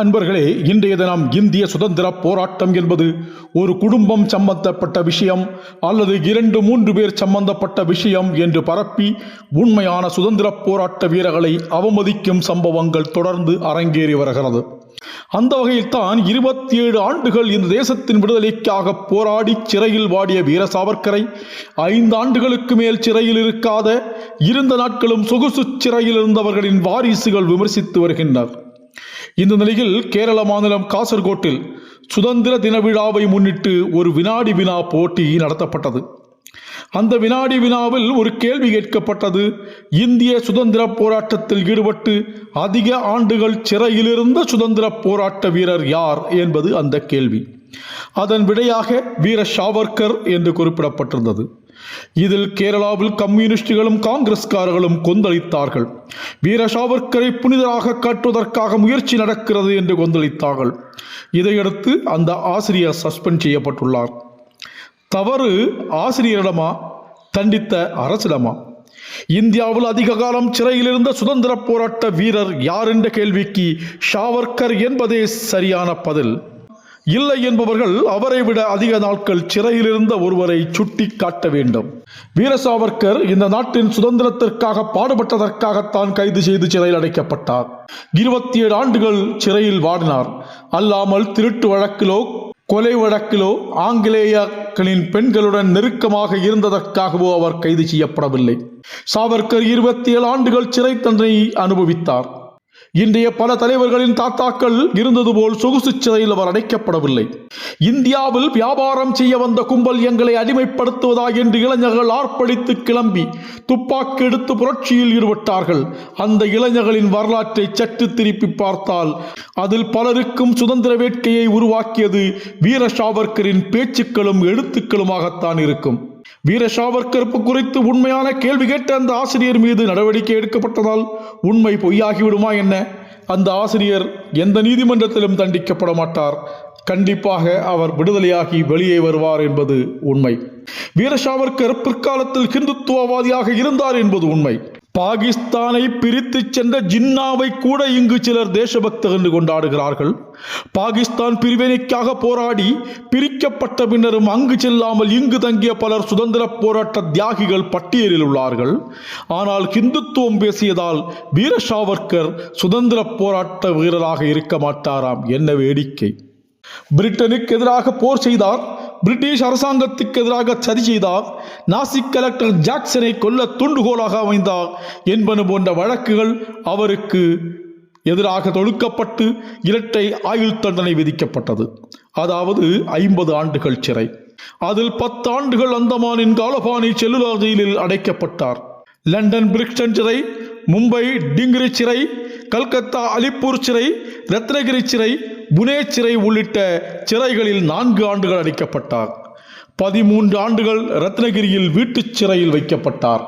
அன்பர்களே, இன்றைய தினம் இந்திய சுதந்திர போராட்டம் என்பது ஒரு குடும்பம் சம்பந்தப்பட்ட விஷயம் அல்லது 2-3 பேர் சம்பந்தப்பட்ட விஷயம் என்று பரப்பி உண்மையான சுதந்திர போராட்ட வீரர்களை அவமதிக்கும் சம்பவங்கள் தொடர்ந்து அரங்கேறி வருகிறது. அந்த வகையில் தான் 27 ஆண்டுகள் இந்த தேசத்தின் விடுதலைக்காக போராடி சிறையில் வாடிய வீர சாவர்க்கரை 5 ஆண்டுகளுக்கு மேல் சிறையில் இருந்த நாட்களும் சொகுசு சிறையில் இருந்தவர்களின் வாரிசுகள் விமர்சித்து வருகின்றனர். இந்த நிலையில் கேரள மாநிலம் காசர்கோட்டில் சுதந்திர தின விழாவை முன்னிட்டு ஒரு வினாடி வினா போட்டி நடத்தப்பட்டது. அந்த வினாடி வினாவில் ஒரு கேள்வி கேட்கப்பட்டது. இந்திய சுதந்திர போராட்டத்தில் ஈடுபட்டு அதிக ஆண்டுகள் சிறையில் இருந்த சுதந்திர போராட்ட வீரர் யார் என்பது அந்த கேள்வி. அதன் விடையாக வீர சாவர்க்கர் என்று குறிப்பிடப்பட்டிருந்தது. இதில் கேரளாவில் கம்யூனிஸ்டுகளும் காங்கிரஸ்காரர்களும் கொந்தளித்தார்கள். வீர சாவர்க்கரை புனிதராக காட்டுவதற்காக முயற்சி நடக்கிறது என்று கொந்தளித்தார்கள். இதையடுத்து அந்த ஆசிரியர் சஸ்பெண்ட் செய்யப்பட்டுள்ளார். தவறு ஆசிரியரிடமா, தண்டித்த அரசிடமா? இந்தியாவில் அதிக காலம் சிறையில் இருந்த சுதந்திர போராட்ட வீரர் யார் என்ற கேள்விக்கு சாவர்க்கர் என்பதே சரியான பதில். இல்லை என்பவர்கள் அவரை விட அதிக நாட்கள் சிறையில் இருந்த ஒருவரை சுட்டி காட்ட வேண்டும். வீர சாவர்க்கர் இந்த நாட்டின் சுதந்திரத்திற்காக பாடுபட்டதற்காகத்தான் கைது செய்து சிறையில் அடைக்கப்பட்டார். 27 ஆண்டுகள் சிறையில் வாடினார். அல்லாமல் திருட்டு வழக்கிலோ கொலை வழக்கிலோ ஆங்கிலேயர்களின் பெண்களுடன் நெருக்கமாக இருந்ததற்காகவோ அவர் கைது செய்யப்படவில்லை. சாவர்க்கர் 27 ஆண்டுகள் சிறை தண்டனை அனுபவித்தார். இன்றைய பல தலைவர்களின் தாத்தாக்கள் இருந்தது போல் சொகுசு சிறையில் அவர் அடைக்கப்படவில்லை. இந்தியாவில் வியாபாரம் செய்ய வந்த கும்பல் எங்களை அடிமைப்படுத்துவதா என்று இளைஞர்கள் ஆர்ப்பரித்து கிளம்பி துப்பாக்கி எடுத்து புரட்சியில் ஈடுபட்டார்கள். அந்த இளைஞர்களின் வரலாற்றை சற்று திருப்பி பார்த்தால் அதில் பலருக்கும் சுதந்திர வேட்கையை உருவாக்கியது வீர சாவர்க்கரின் பேச்சுக்களும் எழுத்துக்களுமாகத்தான் இருக்கும். வீர சாவர்க்கர் குறித்து உண்மையான கேள்வி கேட்ட அந்த ஆசிரியர் மீது நடவடிக்கை எடுக்கப்பட்டதால் உண்மை பொய்யாகிவிடுமா என்ன? அந்த ஆசிரியர் எந்த நீதிமன்றத்திலும் தண்டிக்கப்பட மாட்டார். கண்டிப்பாக அவர் விடுதலையாகி வெளியே வருவார் என்பது உண்மை. வீர சாவர்க்கர் பிற்காலத்தில் ஹிந்துத்துவவாதியாக இருந்தார் என்பது உண்மை. பாகிஸ்தானை பிரித்து சென்ற ஜின்னாவை கூட இங்கு சிலர் தேசபக்தர் என்று கொண்டாடுகிறார்கள். பாகிஸ்தான் பிரிவினைக்காக போராடி பிரிக்கப்பட்ட பின்னரும் அங்கு செல்லாமல் இங்கு தங்கிய பலர் சுதந்திர போராட்ட தியாகிகள் பட்டியலில் உள்ளார்கள். ஆனால் ஹிந்துத்துவம் பேசியதால் வீர சாவர்க்கர் சுதந்திர போராட்ட வீரராக இருக்க மாட்டாராம். என்ன வேடிக்கை! பிரிட்டனுக்கு எதிராக போர் செய்தார். பிரிட்டிஷ் அரசாங்கத்துக்கு எதிராக சதி செய்தார். நாசிக் கலெக்டர் ஜாக்சனை கொல்ல தூண்டுகோலாக அமைந்தார் என்பன போன்ற வழக்குகள் அவருக்கு எதிராக தொடுக்கப்பட்டு இரட்டை ஆயுள் தண்டனை விதிக்கப்பட்டது. அதாவது 50 ஆண்டுகள் சிறை. அதில் 10 ஆண்டுகள் அந்தமானின் காலபாணி செல்லுலார் ஜெயிலில் அடைக்கப்பட்டார். லண்டன் பிரிக்ஸ்டன் சிறை, மும்பை டிங்கிரி சிறை, கல்கத்தா அலிப்பூர் சிறை, ரத்னகிரி சிறை, புனே சிறை உள்ளிட்ட சிறைகளில் 4 ஆண்டுகள் அடைக்கப்பட்டார். 13 ஆண்டுகள் ரத்னகிரியில் வீட்டுச் சிறையில் வைக்கப்பட்டார்.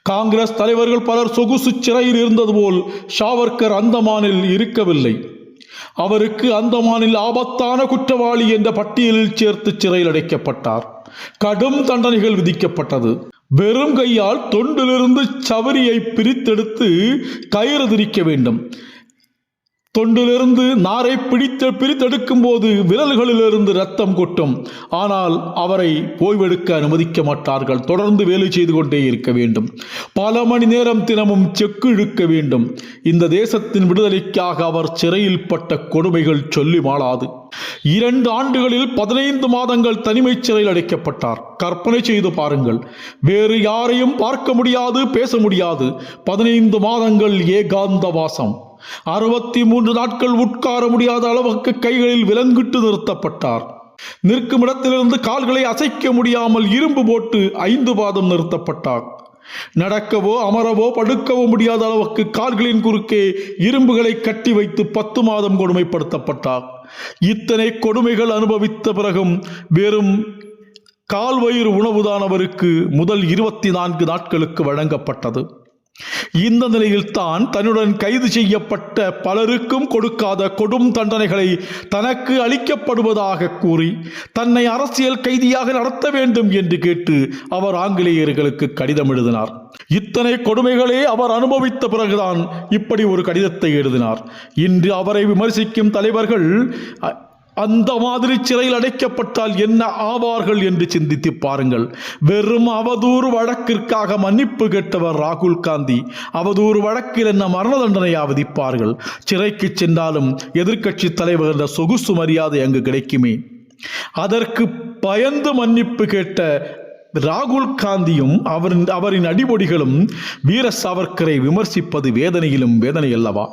காங்கிரஸ் தலைவர்கள் பலர் சொகுசு சிறையில் இருந்தது போல் சாவர்க்கர் அந்தமானில் இருக்கவில்லை. அவருக்கு அந்தமானில் ஆபத்தான குற்றவாளி என்ற பட்டியலில் சேர்த்து சிறையில் அடைக்கப்பட்டார். கடும் தண்டனைகள் விதிக்கப்பட்டது. வெறும் கையால் தொண்டிலிருந்து சவரியை பிரித்தெடுத்து கயிறு திரிக்க வேண்டும். தொண்டிலிருந்து நாரை பிரித்தெடுக்கும் போது விரல்களிலிருந்து ரத்தம் கொட்டும். ஆனால் அவரை ஓய்வெடுக்க அனுமதிக்க மாட்டார்கள். தொடர்ந்து வேலை செய்து கொண்டே இருக்க வேண்டும். பல மணி நேரம் தினமும் செக்கு இழுக்க வேண்டும். இந்த தேசத்தின் விடுதலைக்காக அவர் சிறையில் பட்ட கொடுமைகள் சொல்லி மாளாது. 2 ஆண்டுகளில் 15 மாதங்கள் தனிமைச் சிறையில் அடைக்கப்பட்டார். கற்பனை செய்து பாருங்கள். வேறு யாரையும் பார்க்க முடியாது, பேச முடியாது. 15 மாதங்கள் ஏகாந்த வாசம். 63 நாட்கள் உட்கார முடியாத அளவுக்கு கைகளில் விலங்கிட்டு நிறுத்தப்பட்டார். நிற்கும் இடத்திலிருந்து கால்களை அசைக்க முடியாமல் இரும்பு போட்டு 5 மாதம் நிறுத்தப்பட்டார். நடக்கவோ அமரவோ படுக்கவோ முடியாத அளவுக்கு கால்களின் குறுக்கே இரும்புகளை கட்டி வைத்து 10 மாதம் கொடுமைப்படுத்தப்பட்டார். இத்தனை கொடுமைகள் அனுபவித்த பிறகும் வெறும் கால்வயிறு உணவுதான் அவருக்கு முதல் 24 நாட்களுக்கு வழங்கப்பட்டது. இந்த நிலையில்தான் தன்னுடன் கைது செய்யப்பட்ட பலருக்கும் கொடுக்காத கொடும் தண்டனைகளை தனக்கு அளிக்கப்படுவதாக கூறி தன்னை அரசியல் கைதியாக நடத்த வேண்டும் என்று கேட்டு அவர் ஆங்கிலேயர்களுக்கு கடிதம் எழுதினார். இத்தனை கொடுமைகளே அவர் அனுபவித்த பிறகுதான் இப்படி ஒரு கடிதத்தை எழுதினார். இன்று அவரை விமர்சிக்கும் தலைவர்கள் அந்த மாதிரி சிறையில் அடைக்கப்பட்டால் என்ன ஆவார்கள் என்று சிந்தித்து பாருங்கள். வெறும் அவதூறு வழக்கிற்காக மன்னிப்பு கேட்டவர் ராகுல் காந்தி. அவதூறு வழக்கில் என்ன மரண தண்டனையா விதிப்பார்கள்? சிறைக்கு சென்றாலும் எதிர்க்கட்சி தலைவர் என்ற சொகுசு மரியாதை அங்கு கிடைக்குமே. அதற்கு பயந்து மன்னிப்பு கேட்ட ராகுல் காந்தியும் அவரின் அடிபொடிகளும் வீர சாவர்க்கரை விமர்சிப்பது வேதனையிலும் வேதனை அல்லவா?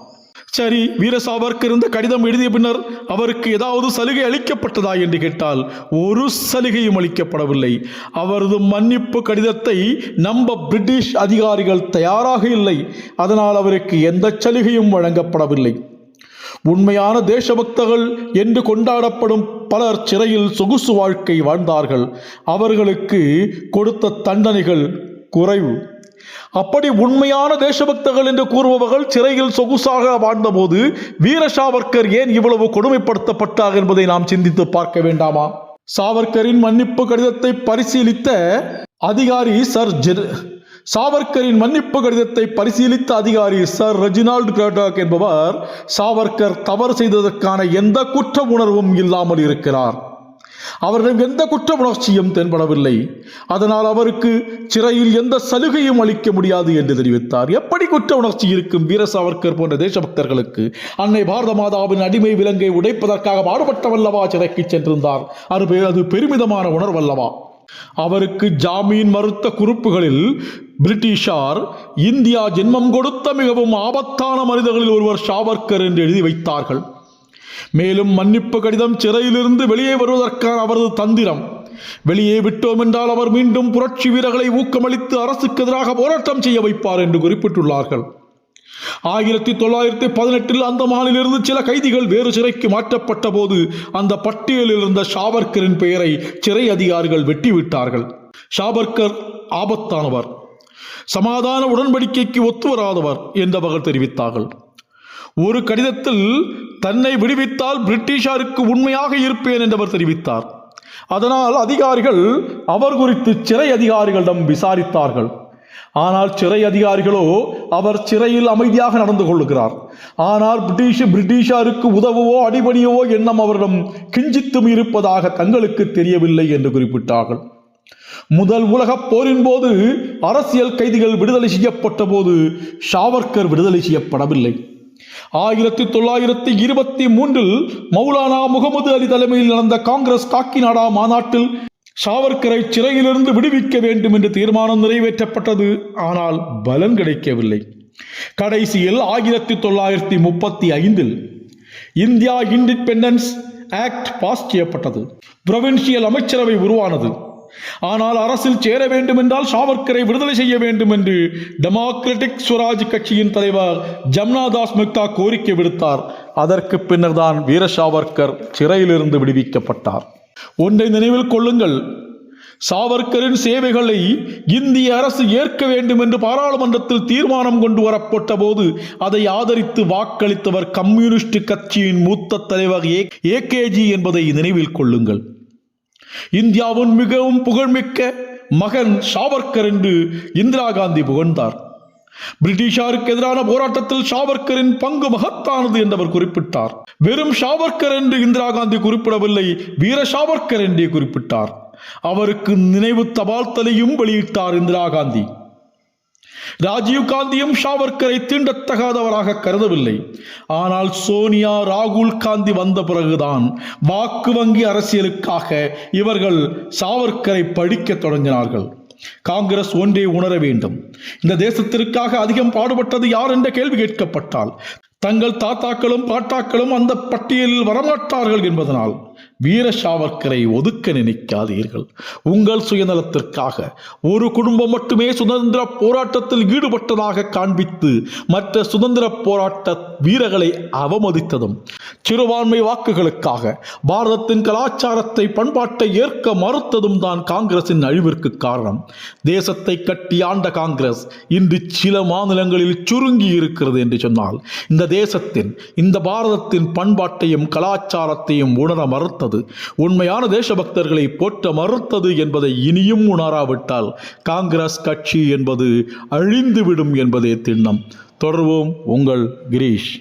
சரி, வீர சாவர்க்கர் இந்த கடிதம் எழுதிய பின்னர் அவருக்கு ஏதாவது சலுகை அளிக்கப்பட்டதா என்று கேட்டால் ஒரு சலுகையும் அளிக்கப்படவில்லை. அவரது மன்னிப்பு கடிதத்தை நம்ப பிரிட்டிஷ் அதிகாரிகள் தயாராக இல்லை. அதனால் அவருக்கு எந்த சலுகையும் வழங்கப்படவில்லை. உண்மையான தேசபக்தர்கள் என்று கொண்டாடப்படும் பலர் சிறையில் சொகுசு வாழ்க்கை வாழ்ந்தார்கள். அவர்களுக்கு கொடுத்த தண்டனைகள் குறைவு. அப்படி உண்மையான தேசபக்தர்கள் என்று கூறுபவர்கள் சிறையில் சொகுசாக வாழ்ந்தபோது வீர சாவர்க்கர் ஏன் இவ்வளவு கொடுமைப்படுத்தப்பட்டார் என்பதை நாம் சிந்தித்து பார்க்க வேண்டாமா? சாவர்க்கரின் மன்னிப்பு கடிதத்தை பரிசீலித்த அதிகாரி சர் ரெஜினால்டு கிராடாக் என்பவர் சாவர்க்கர் தவறு செய்ததற்கான எந்த குற்ற உணர்வும் இல்லாமல் இருக்கிறார். அவரிடம் எந்த குற்ற உணர்ச்சியும் தென்படவில்லை. அதனால் அவருக்கு சிறையில் எந்த சலுகையும் அளிக்க முடியாது என்று தெரிவித்தார். எப்படி குற்ற உணர்ச்சி இருக்கும் வீர சாவர்க்கர் போன்ற தேசபக்தர்களுக்கு? அன்னை பாரத மாதாவின் அடிமை விலங்கை உடைப்பதற்காக பாடுபட்டவல்லவா சிறைக்கு சென்றிருந்தார். அது பெருமிதமான உணர்வல்லவா? அவருக்கு ஜாமீன் மறுத்த குறிப்புகளில் பிரிட்டிஷார் இந்தியா ஜென்மம் கொடுத்த மிகவும் ஆபத்தான மனிதர்களில் ஒருவர் சாவர்க்கர் என்று எழுதி வைத்தார்கள். மேலும் மன்னிப்பு கடிதம் சிறையிலிருந்து வெளியே வருவதற்கான அவரது தந்திரம். வெளியே விட்டோம் என்றால் அவர் மீண்டும் புரட்சி வீரர்களை ஊக்கமளித்து அரசுக்கு எதிராக போராட்டம் செய்ய வைப்பார் என்று குறிப்பிட்டுள்ளார்கள். 1918 அந்த மாநிலிருந்து சில கைதிகள் வேறு சிறைக்கு மாற்றப்பட்ட போது அந்த பட்டியலில் இருந்த சாவர்க்கரின் பெயரை சிறை அதிகாரிகள் வெட்டிவிட்டார்கள். சாவர்க்கர் ஆபத்தானவர், சமாதான உடன்படிக்கைக்கு ஒத்துவராதவர் என்று அவர்கள் தெரிவித்தார்கள். ஒரு கடிதத்தில் தன்னை விடுவித்தால் பிரிட்டிஷாருக்கு உண்மையாக இருப்பேன் என்றவர் தெரிவித்தார். அதனால் அதிகாரிகள் அவர் குறித்து சிறை அதிகாரிகளிடம் விசாரித்தார்கள். ஆனால் சிறை அதிகாரிகளோ அவர் சிறையில் அமைதியாக நடந்து கொள்ளுகிறார். ஆனால் பிரிட்டிஷாருக்கு உதவவோ அடிபணியவோ எண்ணம் அவரிடம் கிஞ்சித்தும் இருப்பதாக தங்களுக்கு தெரியவில்லை என்று குறிப்பிட்டார்கள். முதல் உலகப் போரின் போது அரசியல் கைதிகள் விடுதலை செய்யப்பட்ட போது சாவர்க்கர் விடுதலை செய்யப்படவில்லை. 1923 மௌலானா முகமது அலி தலைமையில் நடந்த காங்கிரஸ் காக்கிநாடா மாநாட்டில் சாவர்க்கரை சிறையிலிருந்து விடுவிக்க வேண்டும் என்று தீர்மானம் நிறைவேற்றப்பட்டது. ஆனால் பலன் கிடைக்கவில்லை. கடைசியில் 1935 இந்தியா இண்டிபெண்டன்ஸ் ஆக்ட் பாஸ் செய்யப்பட்டது. புரொவின்சியல் அமைச்சரவை உருவானது. ஆனால் அரசில் சேர வேண்டும் என்றால் சாவர்க்கரை விடுதலை செய்ய வேண்டும் என்று டெமோக்ராட்டிக் ஸ்வராஜ் கட்சியின் தலைவர் ஜம்னாதாஸ் மெக்தா கோரிக்கை விடுத்தார். அதற்கு பின்னர் தான் வீர சாவர்க்கர் சிறையிலிருந்து விடுவிக்கப்பட்டார். ஒன்றை நினைவில் கொள்ளுங்கள், சாவர்க்கரின் சேவைகளை இந்திய அரசு ஏற்க வேண்டும் என்று பாராளுமன்றத்தில் தீர்மானம் கொண்டு வரப்பட்ட போது அதை ஆதரித்து வாக்களித்தவர் கம்யூனிஸ்ட் கட்சியின் மூத்த தலைவர் ஏகேஜி என்பதை நினைவில் கொள்ளுங்கள். இந்தியாவின் மிகவும் புகழ்மிக்க மகன் சாவர்க்கர் என்று இந்திரா காந்தி புகழ்ந்தார். பிரிட்டிஷாருக்கு எதிரான போராட்டத்தில் சாவர்க்கரின் பங்கு மகத்தானது என்றவர் குறிப்பிட்டார். வெறும் சாவர்க்கர் என்று இந்திரா காந்தி குறிப்பிடவில்லை, வீர சாவர்க்கர் என்றே குறிப்பிட்டார். அவருக்கு நினைவு தபால் தலையும் வெளியிட்டார் இந்திரா காந்தி. ராஜீவ் காந்தியும் சாவர்க்கரை தீண்டத்தகாதவராக கருதவில்லை. ஆனால் சோனியா, ராகுல் காந்தி வந்த பிறகுதான் வாக்கு வங்கி அரசியலுக்காக இவர்கள் சாவர்க்கரை படிக்க தொடங்கினார்கள். காங்கிரஸ் ஒன்றே உணர வேண்டும், இந்த தேசத்திற்காக அதிகம் பாடுபட்டது யார் என்ற கேள்வி கேட்கப்பட்டால் தங்கள் தாத்தாக்களும் பாட்டாக்களும் அந்த பட்டியலில் வரமாட்டார்கள் என்பதனால் வீர சாவர்க்கரை ஒதுக்க நினைக்காதீர்கள். உங்கள் சுயநலத்திற்காக ஒரு குடும்பம் மட்டுமே சுதந்திர போராட்டத்தில் ஈடுபட்டதாக காண்பித்து மற்ற சுதந்திர போராட்ட வீரர்களை அவமதித்ததும் சிறுபான்மை வாக்குகளுக்காக பாரதத்தின் கலாச்சாரத்தை பண்பாட்டை ஏற்க மறுத்ததும் தான் காங்கிரசின் அழிவிற்கு காரணம். தேசத்தை கட்டி ஆண்ட காங்கிரஸ் இன்று சில மாநிலங்களில் சுருங்கி இருக்கிறது என்று சொன்னால் இந்த தேசத்தின், இந்த பாரதத்தின் பண்பாட்டையும் கலாச்சாரத்தையும் உணர மறுத்தது, உண்மையான தேசபக்தர்களை போற்ற மறுத்தது என்பதை இனியும் உணராவிட்டால் காங்கிரஸ் கட்சி என்பது அழிந்துவிடும் என்பதே திண்ணம். தொடர்வோம். உங்கள் கிரீஷ்.